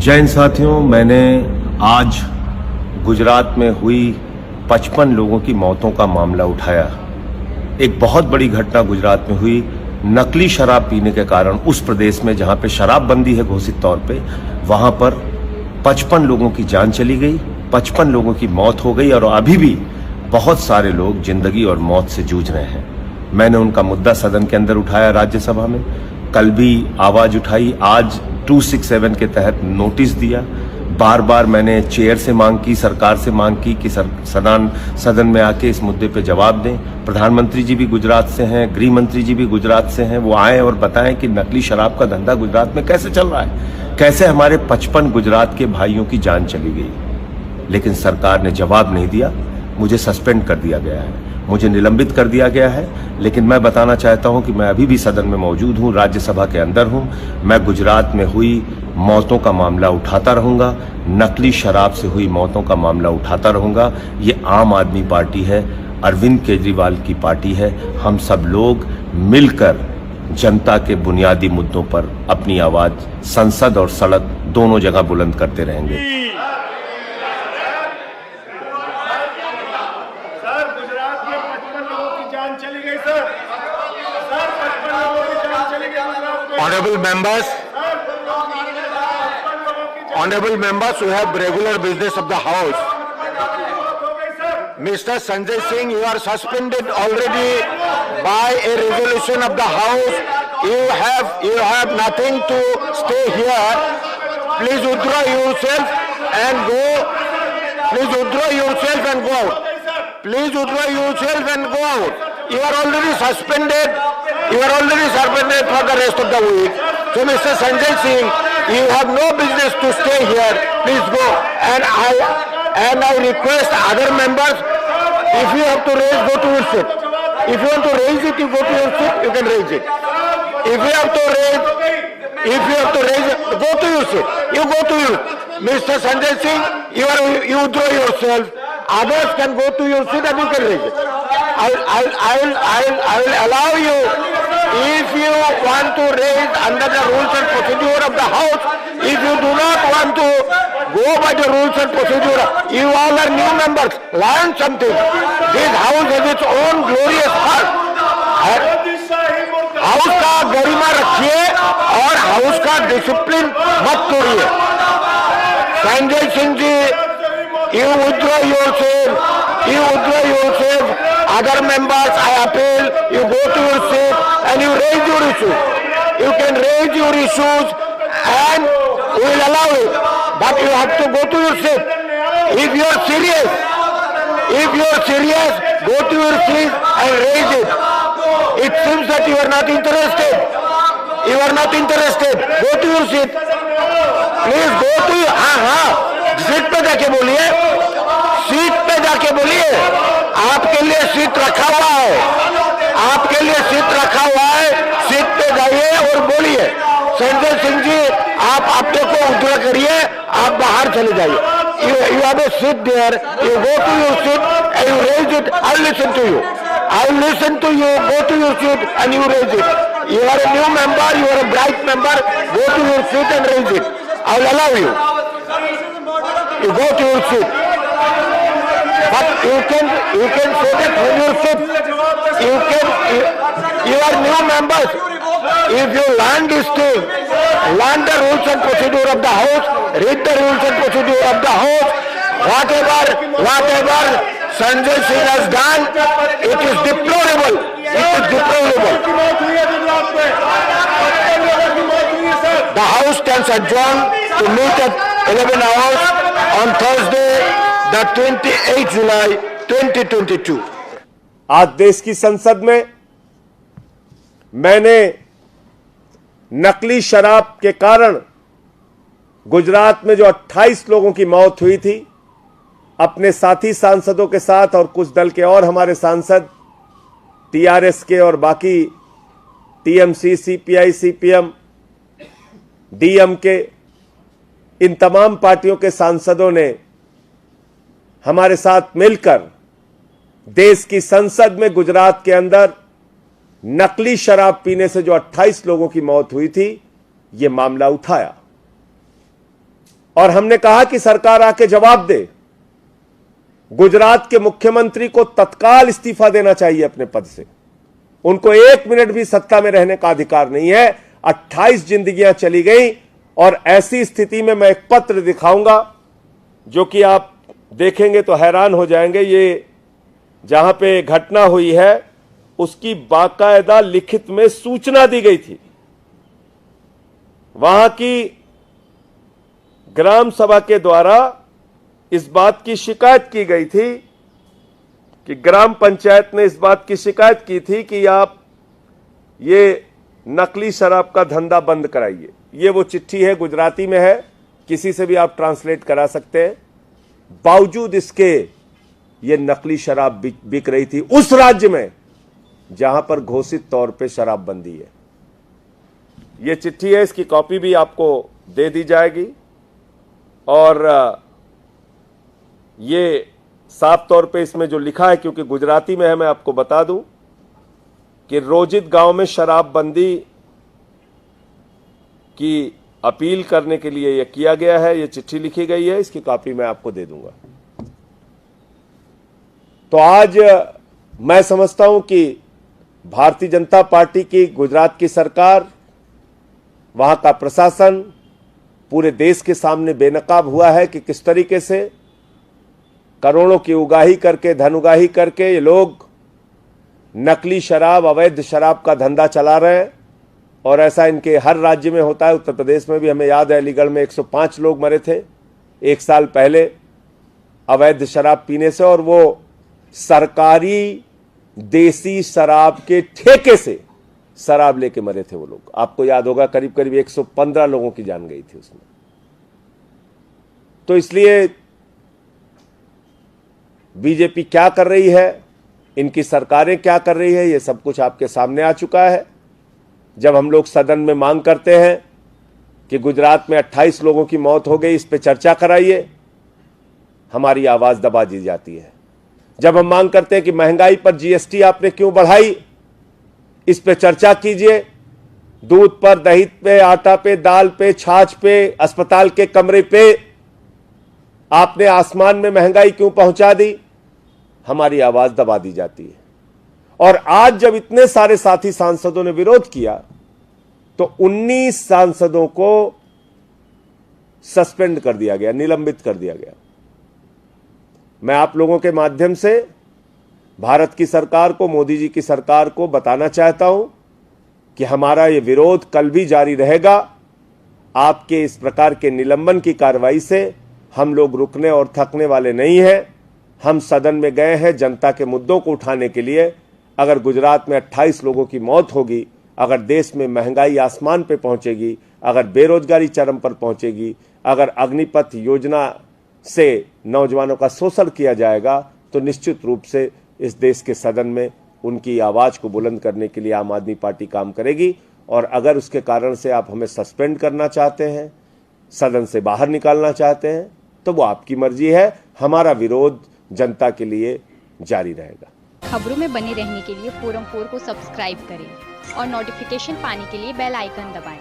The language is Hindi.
जय हिंद साथियों, मैंने आज गुजरात में हुई 55 लोगों की मौतों का मामला उठाया। एक बहुत बड़ी घटना गुजरात में हुई। नकली शराब पीने के कारण उस प्रदेश में जहां पे शराबबंदी है घोषित तौर पे, वहां पर 55 लोगों की जान चली गई, 55 लोगों की मौत हो गई और अभी भी बहुत सारे लोग जिंदगी और मौत से जूझ रहे हैं। मैंने उनका मुद्दा सदन के अंदर उठाया, राज्यसभा में कल भी आवाज उठाई, आज 267 के तहत नोटिस दिया। बार बार मैंने चेयर से मांग की, सरकार से मांग की कि सदन में आके इस मुद्दे पे जवाब दें। प्रधानमंत्री जी भी गुजरात से हैं, गृह मंत्री जी भी गुजरात से हैं, वो आए और बताएं कि नकली शराब का धंधा गुजरात में कैसे चल रहा है, कैसे हमारे 55 गुजरात के भाइयों की जान चली गई। लेकिन सरकार ने जवाब नहीं दिया। मुझे सस्पेंड कर दिया गया है, मुझे निलंबित कर दिया गया है। लेकिन मैं बताना चाहता हूं कि मैं अभी भी सदन में मौजूद हूं, राज्यसभा के अंदर हूं। मैं गुजरात में हुई मौतों का मामला उठाता रहूंगा, नकली शराब से हुई मौतों का मामला उठाता रहूंगा। ये आम आदमी पार्टी है, अरविंद केजरीवाल की पार्टी है। हम सब लोग मिलकर जनता के बुनियादी मुद्दों पर अपनी आवाज संसद और सड़क दोनों जगह बुलंद करते रहेंगे। Honorable members, we have regular business of the house. Mr. Sanjay Singh, you are suspended already by a resolution of the house. You have nothing to stay here. Please withdraw yourself and go. Please withdraw yourself and go out. Please withdraw yourself and go out. You are already suspended. You are already suspended for the rest of the week. So, Mr. Sanjay Singh, you have no business to stay here. Please go. And I request other members, if you have to raise, go to your seat. If you want to raise it, you go to your seat. You can raise it. If you have to raise it, go to your seat. You go to your. Mr. Sanjay Singh, you withdraw yourself. Others can go to your seat and you can raise it. I will allow you. If you want to raise under the rules and procedure of the house, if you do not want to go by the rules and procedure, you all are new members. Learn something. This house has its own glorious heart. House का गरिमा रखिए और हाउस का डिसिप्लिन मत तोड़िए। Sanjay Singh ji, you withdraw yourself. You withdraw yourself. Other members, I appeal, you go to your seat and you raise your issues. You can raise your issues and we will allow it. But you have to go to your seat. If you are serious, go to your seat and raise it. It seems that you are not interested. You are not interested. Go to your seat. Please go to your, seat पे जाके बोलिए, सीट पे जाके बोलिए। आपके लिए सीट रखा हुआ है, आपके लिए सीट रखा हुआ है। सीट पे जाइए और बोलिए। संजय सिंह जी, आप अपने को उद्धार करिए, आप बाहर चले जाइए। You have a seat there. You go to your seat and you raise it. I'll listen to you. I'll listen to you. Go to your seat and you raise it. You are a new member. You are a bright member. Go to your seat and raise it. I'll allow you. You go to your seat. But you can say that from your seat. You are new members. If you learn this thing, learn the rules and procedure of the house, read the rules and procedure of the house. Whatever Sanjay Singh has done, it is deplorable. It is deplorable. The house stands adjourned to meet at 11 hours on Thursday, the 28th July 2022. आज देश की संसद में मैंने नकली शराब के कारण गुजरात में जो 28 लोगों की मौत हुई थी, अपने साथी सांसदों के साथ और कुछ दल के और हमारे सांसद टीआरएस के और बाकी टीएमसी, सीपीआई, सीपीएम, डीएमके, इन तमाम पार्टियों के सांसदों ने हमारे साथ मिलकर देश की संसद में गुजरात के अंदर नकली शराब पीने से जो 28 लोगों की मौत हुई थी, यह मामला उठाया। और हमने कहा कि सरकार आके जवाब दे। गुजरात के मुख्यमंत्री को तत्काल इस्तीफा देना चाहिए अपने पद से। उनको 1 मिनट भी सत्ता में रहने का अधिकार नहीं है। 28 जिंदगियां चली गई और ऐसी स्थिति में मैं एक पत्र दिखाऊंगा जो कि आप देखेंगे तो हैरान हो जाएंगे। ये जहां पे घटना हुई है उसकी बाकायदा लिखित में सूचना दी गई थी। वहां की ग्राम सभा के द्वारा इस बात की शिकायत की गई थी कि ग्राम पंचायत ने इस बात की शिकायत की थी कि आप ये नकली शराब का धंधा बंद कराइए। ये वो चिट्ठी है, गुजराती में है, किसी से भी आप ट्रांसलेट करा सकते हैं। बावजूद इसके ये नकली शराब बिक रही थी उस राज्य में जहां पर घोषित तौर पे शराबबंदी है। ये चिट्ठी है, इसकी कॉपी भी आपको दे दी जाएगी और ये साफ तौर पे इसमें जो लिखा है, क्योंकि गुजराती में है, मैं आपको बता दूं कि रोजित गांव में शराबबंदी की अपील करने के लिए यह किया गया है। यह चिट्ठी लिखी गई है, इसकी कॉपी मैं आपको दे दूंगा। तो आज मैं समझता हूं कि भारतीय जनता पार्टी की गुजरात की सरकार, वहां का प्रशासन पूरे देश के सामने बेनकाब हुआ है कि किस तरीके से करोड़ों की उगाही करके, धन उगाही करके ये लोग नकली शराब, अवैध शराब का धंधा चला रहे हैं। और ऐसा इनके हर राज्य में होता है। उत्तर प्रदेश में भी हमें याद है, अलीगढ़ में 105 लोग मरे थे 1 साल पहले अवैध शराब पीने से, और वो सरकारी देसी शराब के ठेके से शराब लेके मरे थे वो लोग। आपको याद होगा, करीब करीब 115 लोगों की जान गई थी उसमें। तो इसलिए बीजेपी क्या कर रही है, इनकी सरकारें क्या कर रही है, ये सब कुछ आपके सामने आ चुका है। जब हम लोग सदन में मांग करते हैं कि गुजरात में 28 लोगों की मौत हो गई, इस पे चर्चा कराइए, हमारी आवाज दबा दी जाती है। जब हम मांग करते हैं कि महंगाई पर जीएसटी आपने क्यों बढ़ाई, इस पे चर्चा कीजिए। दूध पर, दही पे, आटा पे, दाल पे, छाछ पे, अस्पताल के कमरे पे आपने आसमान में महंगाई क्यों पहुंचा दी, हमारी आवाज दबा दी जाती है। और आज जब इतने सारे साथी सांसदों ने विरोध किया तो 19 सांसदों को सस्पेंड कर दिया गया, निलंबित कर दिया गया। मैं आप लोगों के माध्यम से भारत की सरकार को, मोदी जी की सरकार को बताना चाहता हूं कि हमारा यह विरोध कल भी जारी रहेगा। आपके इस प्रकार के निलंबन की कार्रवाई से हम लोग रुकने और थकने वाले नहीं हैं। हम सदन में गए हैं जनता के मुद्दों को उठाने के लिए। अगर गुजरात में 28 लोगों की मौत होगी, अगर देश में महंगाई आसमान पे पहुंचेगी, अगर बेरोजगारी चरम पर पहुंचेगी, अगर अग्निपथ योजना से नौजवानों का शोषण किया जाएगा, तो निश्चित रूप से इस देश के सदन में उनकी आवाज को बुलंद करने के लिए आम आदमी पार्टी काम करेगी। और अगर उसके कारण से आप हमें सस्पेंड करना चाहते हैं, सदन से बाहर निकालना चाहते हैं, तो वो आपकी मर्जी है। हमारा विरोध जनता के लिए जारी रहेगा। खबरों में बने रहने के लिए फोरम 4 को सब्सक्राइब करें और नोटिफिकेशन पाने के लिए बेल आइकन दबाएं।